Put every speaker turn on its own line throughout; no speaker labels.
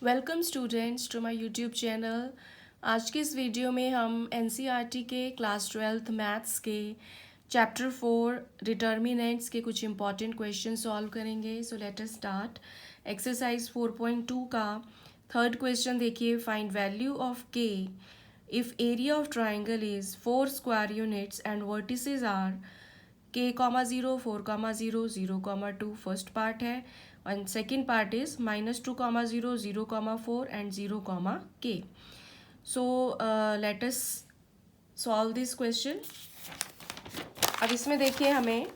Welcome students to my YouTube channel. आज के इस वीडियो में हम एनसीईआरटी के क्लास 12th मैथ्स के चैप्टर 4 डिटर्मिनेंट्स के कुछ इंपॉर्टेंट क्वेश्चन सॉल्व करेंगे। So let us start. Exercise 4.2 का थर्ड क्वेश्चन देखिए। Find value of k if area of triangle is 4 square units and vertices are k, 0, 4, 0, 0, 2 first part है and second part is -2, 0, 0, 4 and 0, k. So let us solve this question. अब इसमें देखिए हमें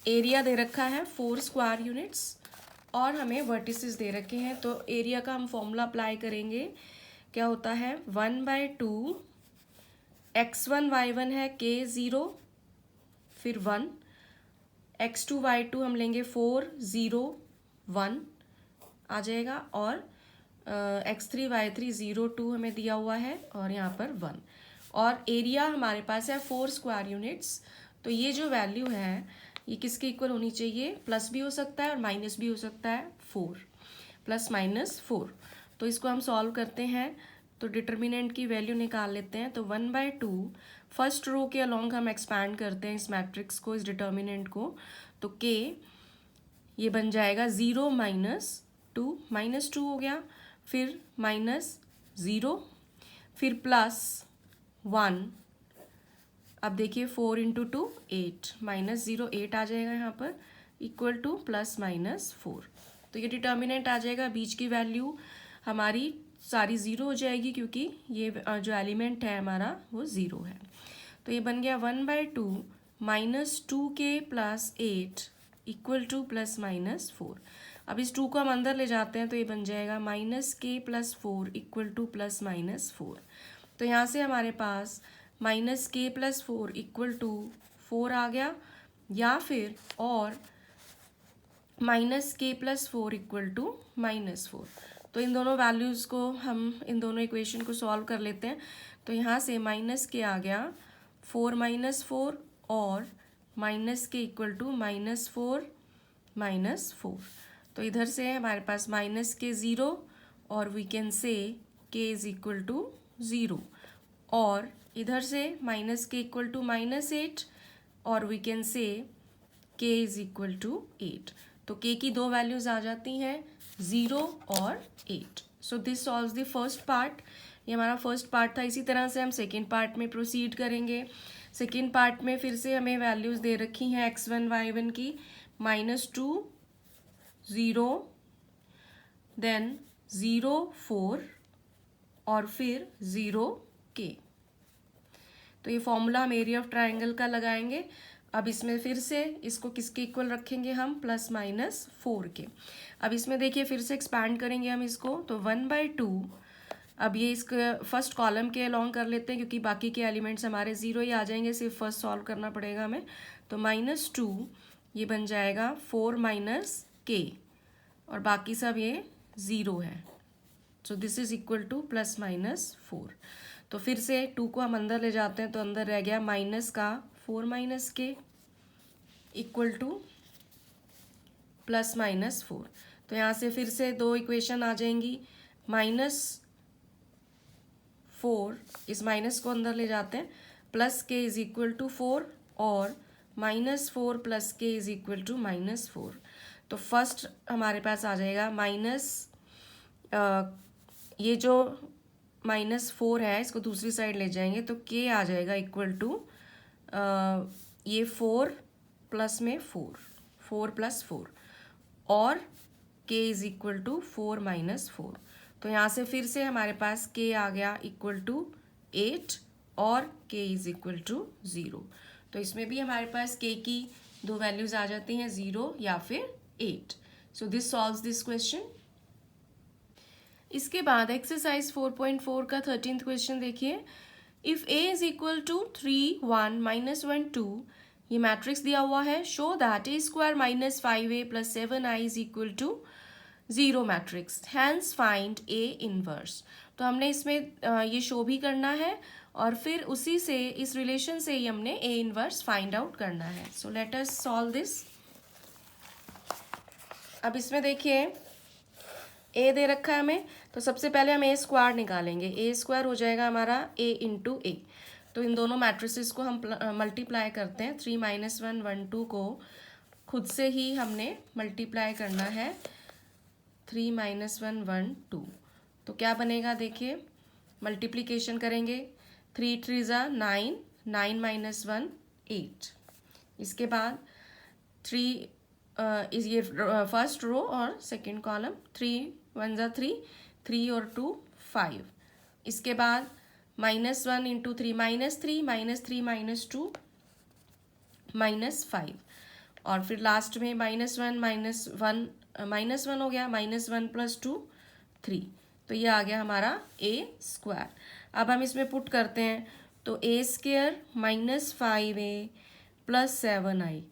area दे रखा है 4 square units और हमें vertices दे रखे हैं। तो एरिया का हम फॉर्मूला अप्लाई करेंगे। क्या होता है 1/2 x1 y1 है k 0 फिर 1 x2 y2 हम लेंगे 4 0 1 आ जाएगा और x3 y3 0 2 हमें दिया हुआ है और यहाँ पर 1 और एरिया हमारे पास है 4 स्क्वायर यूनिट्स। तो ये जो वैल्यू है ये किसके इक्वल होनी चाहिए? प्लस भी हो सकता है और माइनस भी हो सकता है। 4 प्लस माइनस 4। तो इसको हम सॉल्व करते हैं तो डिटर्मिनेंट की वैल्यू निकाल लेते हैं। तो 1/2 फर्स्ट रो के अलोंग हम एक्सपैंड करते हैं इस मैट्रिक्स को, इस डिटर्मिनेंट को। तो k ये बन जाएगा 0 -2 -2 हो गया, फिर -0 फिर +1। अब देखिए 4 × 2 8 -0 8 आ जाएगा यहाँ पर इक्वल टू +-4। तो ये डिटर्मिनेंट आ जाएगा। बीच की वैल्यू हमारी सारी ज़ीरो हो जाएगी क्योंकि ये जो एलिमेंट है हमारा वो ज़ीरो है। तो ये बन गया 1/2 -2k + 8 इक्वल टू +-4। अब इस 2 को हम अंदर ले जाते हैं तो ये बन जाएगा -k + 4 इक्वल टू +-4। तो यहाँ से हमारे पास -k + 4 इक्वल टू 4 आ गया, या फिर और -k + 4 इक्वल टू -4। तो इन दोनों वैल्यूज़ को हम इन दोनों इक्वेशन को सॉल्व कर लेते हैं। तो यहाँ से -k आ गया 4 - 4 और -k इक्वल टू -4 -4। तो इधर से हमारे पास -k 0 और we can say k is equal to 0 और इधर से -k इक्वल टू -8 और we can say k is equal to 8। तो k की दो वैल्यूज़ आ जाती हैं 0 और 8। So this solves the first part. ये हमारा फर्स्ट पार्ट था। इसी तरह से हम सेकेंड पार्ट में प्रोसीड करेंगे। सेकेंड पार्ट में फिर से हमें वैल्यूज़ दे रखी हैं x1 y1 की -2 0 देन 0 4 और फिर 0 k। तो ये फॉर्मूला हम एरिया ऑफ ट्राइंगल का लगाएंगे। अब इसमें फिर से इसको किसके इक्वल रखेंगे हम? +-4 के। अब इसमें देखिए फिर से एक्सपैंड करेंगे हम इसको। तो 1/2 अब ये इसके फर्स्ट कॉलम के अलोंग कर लेते हैं क्योंकि बाकी के एलिमेंट्स हमारे ज़ीरो ही आ जाएंगे, सिर्फ फर्स्ट सॉल्व करना पड़ेगा हमें। तो -2 ये बन जाएगा 4 - k और बाकी सब ये ज़ीरो है। So this is equal to +-4। तो फिर से 2 को हम अंदर ले जाते हैं तो अंदर रह गया माइनस का 4 - k इक्वल टू +-4। तो यहाँ से फिर से दो इक्वेशन आ जाएंगी। -4 इस माइनस को अंदर ले जाते हैं, +k इज इक्वल टू 4 और -4 + k इज इक्वल टू -4। तो फर्स्ट हमारे पास आ जाएगा ये जो -4 है इसको दूसरी साइड ले जाएंगे तो k आ जाएगा इक्वल टू ये 4 प्लस में 4 + 4 और k इज इक्वल टू 4 - 4। तो यहाँ से फिर से हमारे पास k आ गया इक्वल टू 8 और k इज इक्वल टू 0। तो इसमें भी हमारे पास k की दो वैल्यूज आ जाती हैं 0 या फिर 8। So this solves this question. इसके बाद एक्सरसाइज 4.4 का 13th क्वेश्चन देखिए। If a is equal to 3 1 -1 2 ये मैट्रिक्स दिया हुआ है। Show that a² -5a + 7i is equal to 0 matrix, hence find a inverse. तो हमने इसमें ये शो भी करना है और फिर उसी से इस रिलेशन से ही हमने a इनवर्स फाइंड आउट करना है। सो लेट अस सॉल्व दिस। अब इसमें देखिए ए दे रखा है हमें, तो सबसे पहले हम ए स्क्वायर निकालेंगे। ए स्क्वायर हो जाएगा हमारा ए इंटू ए। तो इन दोनों मैट्रिसेस को हम मल्टीप्लाई करते हैं। 3 - 1 1 2 को खुद से ही हमने मल्टीप्लाई करना है। 3 - 1 1 2, तो क्या बनेगा देखिए, मल्टीप्लिकेशन करेंगे। 3 3 9, 9 - 1 8। इसके बाद 3 इस ये फर्स्ट रो और सेकंड कॉलम, 3 1 3, 3 और 2 5। इसके बाद -1 इंटू 3 -3, -3 -2 -5। और फिर लास्ट में -1 -1 हो गया, -1 + 2 3। तो ये आ गया हमारा ए स्क्वायर। अब हम इसमें पुट करते हैं, तो ए स्क्वायर -5a + 7i,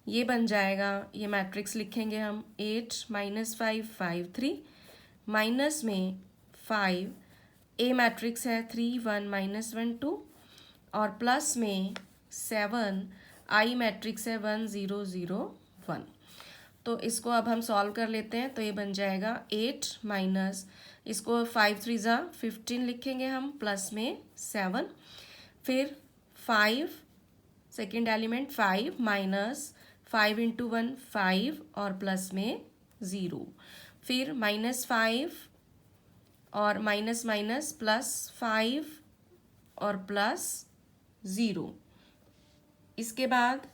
ये बन जाएगा। ये मैट्रिक्स लिखेंगे हम, 8 - 5 5 3, माइनस में 5, ए मैट्रिक्स है 3 1 -1 2, और प्लस में 7, आई मैट्रिक्स है 1 0 0 1। तो इसको अब हम सॉल्व कर लेते हैं। तो ये बन जाएगा 8 माइनस, इसको 5 3 15 लिखेंगे हम, प्लस में 7, फिर 5 सेकेंड एलिमेंट 5 माइनस 5 इंटू 1 5 और प्लस में 0, फिर -5 और माइनस माइनस +5 और +0। इसके बाद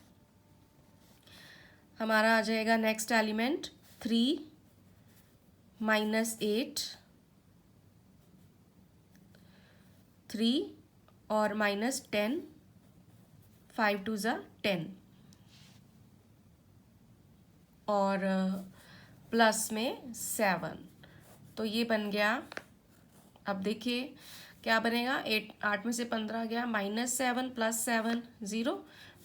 हमारा आ जाएगा नेक्स्ट एलिमेंट 3 - 8, 3 और -10, 5 2 10, और प्लस में 7। तो ये बन गया। अब देखिए क्या बनेगा, 8 में से 15 गया, -7 + 7 0,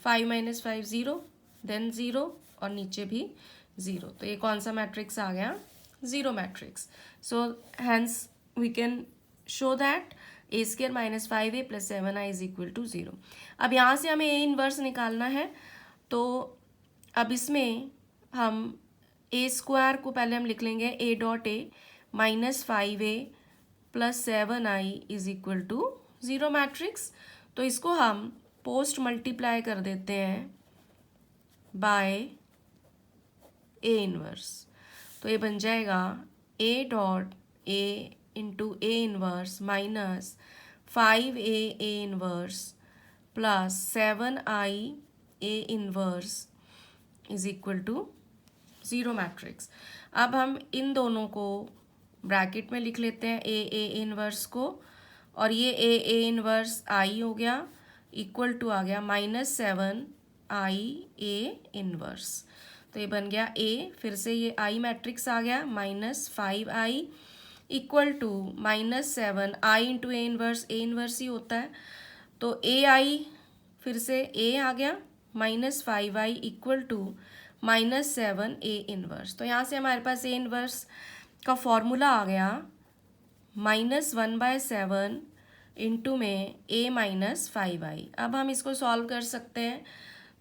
5 - 5 0, देन 0 और नीचे भी 0। तो ये कौन सा मैट्रिक्स आ गया, 0 matrix. So hence we can show that a² - 5a + 7i = 0। अब यहाँ से हमें a इनवर्स निकालना है। तो अब इसमें हम ए स्क्वायर को पहले हम लिख लेंगे, a.a -5a + 7i = 0 मैट्रिक्स। तो इसको हम पोस्ट मल्टीप्लाई कर देते हैं बाय ए इनवर्स। तो ये बन जाएगा a.a into A inverse minus 5a A inverse plus 7i A inverse = 0 matrix. अब हम इन दोनों को ब्रैकेट में लिख लेते हैं, ए इनवर्स को, और ये ए इनवर्स आई हो गया, इक्वल टू आ गया -7i ए इनवर्स। तो ये बन गया ए, फिर से ये आई मैट्रिक्स आ गया, -5i equal to -7 i into A inverse ही होता है। तो ए आई फिर से ए आ गया, -5i equal to -7 A inverse. तो यहाँ से हमारे पास ए इनवर्स का फॉर्मूला आ गया, -1/7 इंटू में a - 5i। अब हम इसको सॉल्व कर सकते हैं।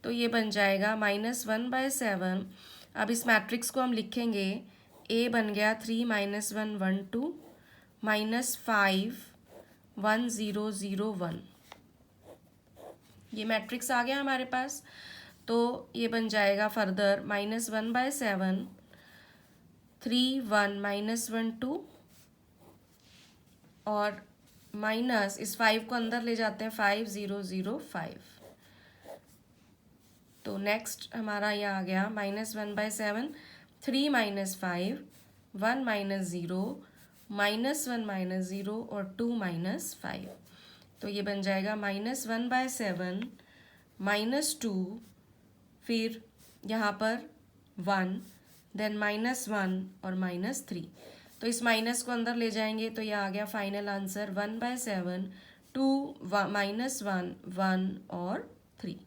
तो ये बन जाएगा -1/7। अब इस मैट्रिक्स को हम लिखेंगे, a बन गया 3 - 1 1 2 -5 1 0 0 1। ये मैट्रिक्स आ गया हमारे पास। तो ये बन जाएगा फर्दर -1/7 3 1 -1 2, और माइनस इस 5 को अंदर ले जाते हैं, 5 0 0 5। तो नेक्स्ट हमारा ये आ गया -1/7 3 - 5 1 - 0 -1 - 0 और 2 - 5। तो ये बन जाएगा -1/7 -2, फिर यहाँ पर 1, देन -1 और -3। तो इस माइनस को अंदर ले जाएंगे, तो ये आ गया फाइनल आंसर 1/7 2 -1 1 और 3।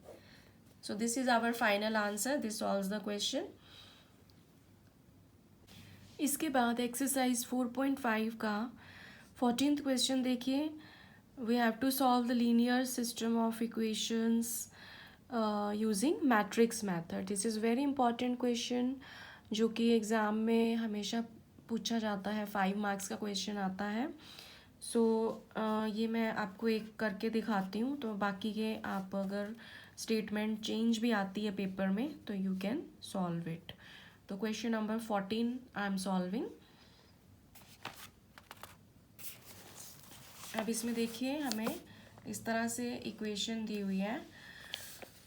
So this is our final answer, this solves the question. इसके बाद एक्सरसाइज 4.5 का 14th क्वेश्चन देखिए। We have to solve the linear system of equations using matrix method. This is very important question, जो कि exam में हमेशा पूछा जाता है, 5 मार्क्स का क्वेश्चन आता है। सो ये मैं आपको एक करके दिखाती हूँ, तो बाकी के आप अगर स्टेटमेंट चेंज भी आती है पेपर में तो यू कैन सॉल्व इट। तो question number 14 I am solving. अब इसमें देखिए हमें इस तरह से इक्वेशन दी हुई है,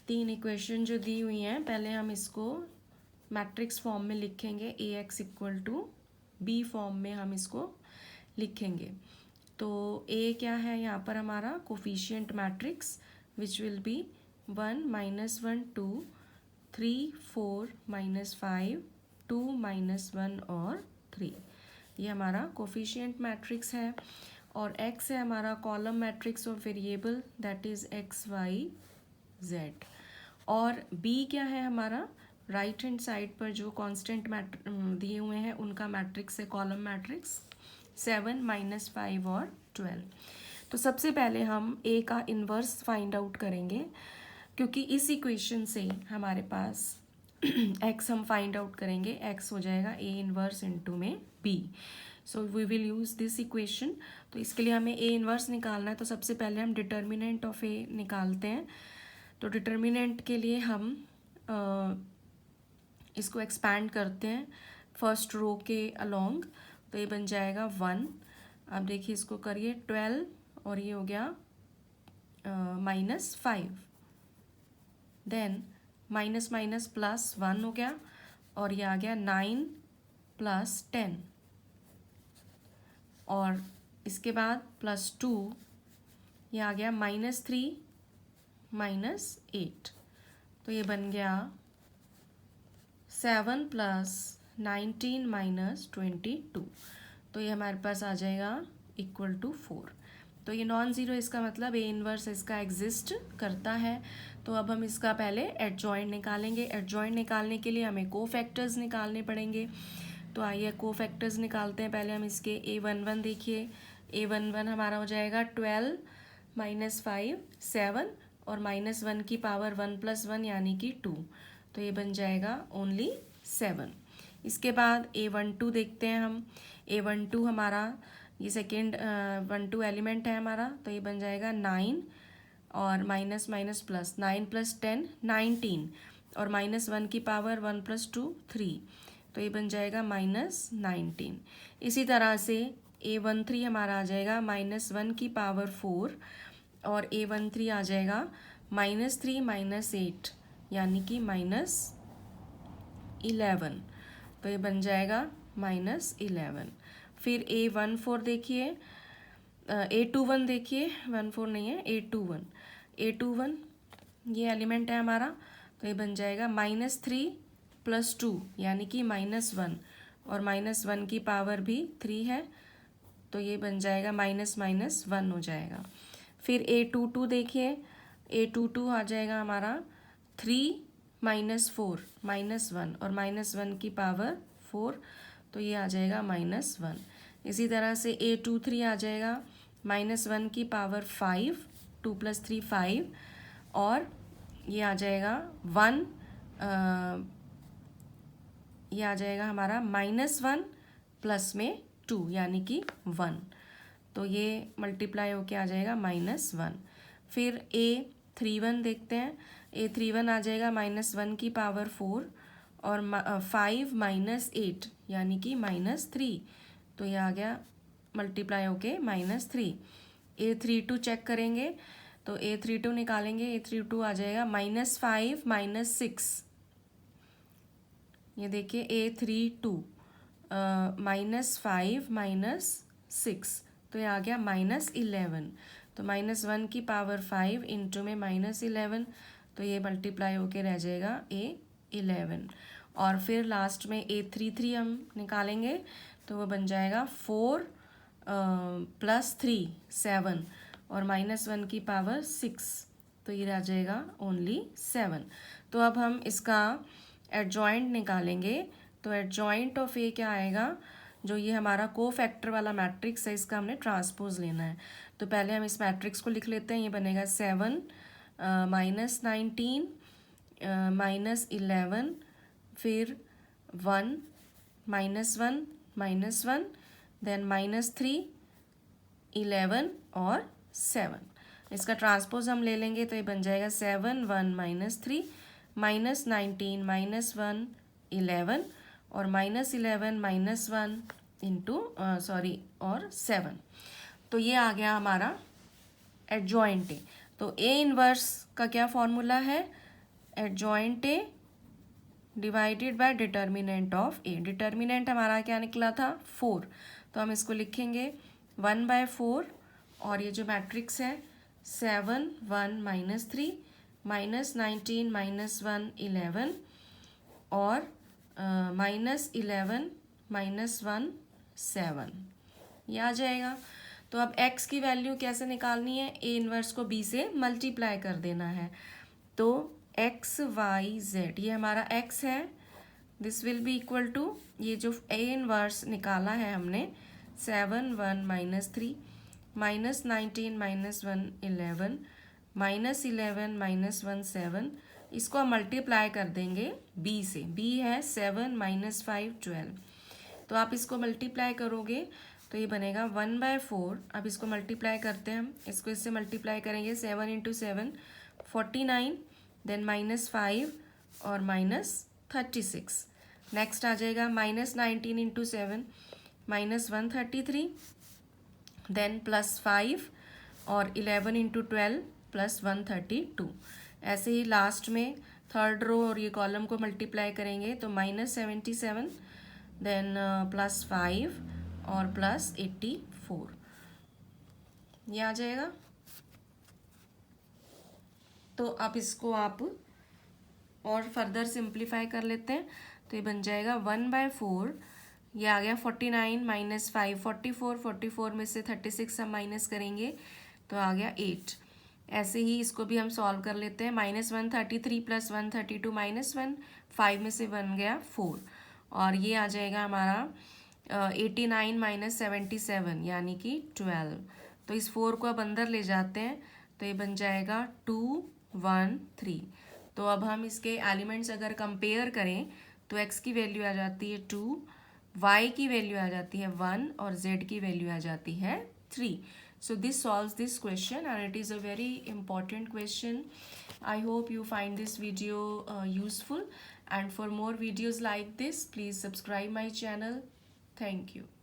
3 इक्वेशन जो दी हुई हैं, पहले हम इसको मैट्रिक्स फॉर्म में लिखेंगे, A X equal to B form में हम इसको लिखेंगे। तो ए क्या है यहाँ पर हमारा coefficient matrix which will be 1 -1 2 3 4 -5 2 -1 और 3। ये हमारा कोफिशिएंट मैट्रिक्स है। और x है हमारा column matrix of variable that is x y z। और b क्या है हमारा राइट हैंड साइड पर जो कांस्टेंट दिए हुए हैं उनका मैट्रिक्स है कॉलम मैट्रिक्स 7 -5 और 12। तो सबसे पहले हम a का इन्वर्स फाइंड आउट करेंगे, क्योंकि इस इक्वेशन से हमारे पास x हम फाइंड आउट करेंगे, x हो जाएगा a इन्वर्स इनटू में b। So we will use this equation. तो इसके लिए हमें a इन्वर्स निकालना है, तो सबसे पहले हम डिटर्मिनेंट ऑफ a निकालते हैं। तो डिटर्मिनेंट के लिए हम इसको एक्सपैंड करते हैं फर्स्ट रो के अलोंग, तो ये बन जाएगा 1। अब देखिए इसको करिए 12 और ये हो गया -5, देन माइनस माइनस प्लस 1 हो गया और ये आ गया 9 + 10 और इसके बाद +2 ये आ गया -3 -8, तो ये बन गया 7 + 19 -22, तो ये हमारे पास आ जाएगा इक्वल टू 4। तो ये नॉन ज़ीरो, इसका मतलब ए इन्वर्स इसका एग्जिस्ट करता है। तो अब हम इसका पहले एडजॉइंट निकालेंगे। एडजॉइंट निकालने के लिए हमें कोफैक्टर्स निकालने पड़ेंगे। तो आइए कोफैक्टर्स निकालते हैं। पहले हम इसके a11 देखिए, a11 हमारा हो जाएगा 12 -5 7 और -1 की पावर 1 + 1 यानी कि 2, तो ये बन जाएगा ओनली 7। इसके बाद a12 देखते हैं हम। a12 हमारा ये सेकेंड 12 एलिमेंट है हमारा, तो ये बन जाएगा 9 और माइनस माइनस प्लस 9 + 10 19 और -1 की पावर 1 + 2 3, तो ये बन जाएगा -19। इसी तरह से a13 हमारा आ जाएगा -1 की पावर 4 और a13 आ जाएगा -3 - 8 यानी कि -11, तो ये बन जाएगा -11। फिर a14 देखिए, a21 देखिए, 14 नहीं है, a21 ये एलिमेंट है हमारा, तो ये बन जाएगा -3 + 2 यानी कि -1 और -1 की पावर भी 3 है, तो ये बन जाएगा -1 हो जाएगा। फिर a22 देखिए, a22 आ जाएगा हमारा 3 - 4 -1 और -1 की पावर 4, तो ये आ जाएगा -1। इसी तरह से a23 आ जाएगा -1 की पावर 5 2 + 3 5 और ये आ जाएगा 1, ये आ जाएगा हमारा -1 प्लस में 2 यानी कि 1, तो ये मल्टीप्लाई होके आ जाएगा -1। फिर a31 देखते हैं। a31 आ जाएगा -1 की पावर 4 और 5 - 8 यानी कि -3, तो ये आ गया मल्टीप्लाई होके -3। a32 चेक करेंगे, तो a32 निकालेंगे, a32 आ जाएगा -5 - 6, ये देखिए a32 -5 - 6, तो ये आ गया -11, तो -1 की पावर 5 इंटू में -11, तो ये मल्टीप्लाई होके रह जाएगा a11। और फिर लास्ट में a33 हम निकालेंगे, तो वो बन जाएगा 4 + 3 7 और -1 की पावर 6, तो ये आ जाएगा ओनली 7। तो अब हम इसका एडजॉइंट निकालेंगे। तो एडजॉइंट ऑफ ए क्या आएगा, जो ये हमारा कोफैक्टर वाला मैट्रिक्स है, इसका हमने ट्रांसपोज लेना है। तो पहले हम इस मैट्रिक्स को लिख लेते हैं। ये बनेगा 7 -19 -11 फिर 1 -1 -1, देन -3, 11 और 7। इसका ट्रांसपोज हम ले लेंगे तो ये बन जाएगा 7, 1, -3, -19, -1, 11 और -11 -1 इंटू और 7। तो ये आ गया हमारा एडजॉइंट ए। तो ए इनवर्स का क्या फॉर्मूला है? Adjoint A divided by determinant of A. Determinant हमारा क्या निकला था? 4। तो हम इसको लिखेंगे 1/4 और ये जो मैट्रिक्स है 7, 1, -3, -19, -1, 11 और -11 -1 7, ये आ जाएगा। तो अब x की वैल्यू कैसे निकालनी है? ए इनवर्स को b से मल्टीप्लाई कर देना है। तो x y z ये हमारा x है, this will be equal to ये जो ए इनवर्स निकाला है हमने 7, 1, -3, -19, -1, 11, -11 -1 7, इसको हम मल्टीप्लाई कर देंगे b से। b है 7 -5 12। तो आप इसको मल्टीप्लाई करोगे तो ये बनेगा 1/4। अब इसको मल्टीप्लाई करते हैं हम, इसको इससे मल्टीप्लाई करेंगे 7 × 7 49, देन -5 और -36। नेक्स्ट आ जाएगा -19 × 7 -133, देन +5 और 11 × 12 +132। ऐसे ही लास्ट में थर्ड रो और ये कॉलम को मल्टीप्लाई करेंगे तो -77, देन +5 और +84, ये आ जाएगा। तो अब इसको आप और फर्दर सिंप्लीफाई कर लेते हैं तो ये बन जाएगा 1/4, ये आ गया 49 -5 44, 44 में से 36 हम माइनस करेंगे तो आ गया 8। ऐसे ही इसको भी हम सॉल्व कर लेते हैं। -133 + 132 -1, 5 में से 1 गया 4 और ये आ जाएगा हमारा 89 - 77 यानी कि 12। तो इस 4 को अब अंदर ले जाते हैं तो ये बन जाएगा 2, 1, 3। तो अब हम इसके एलिमेंट्स अगर कंपेयर करें तो x की वैल्यू आ जाती है 2, y की वैल्यू आ जाती है 1 और z की वैल्यू आ जाती है 3। So this solves this question and it is a very important question. I hope you find this video useful, and for more videos like this please subscribe my channel. Thank you.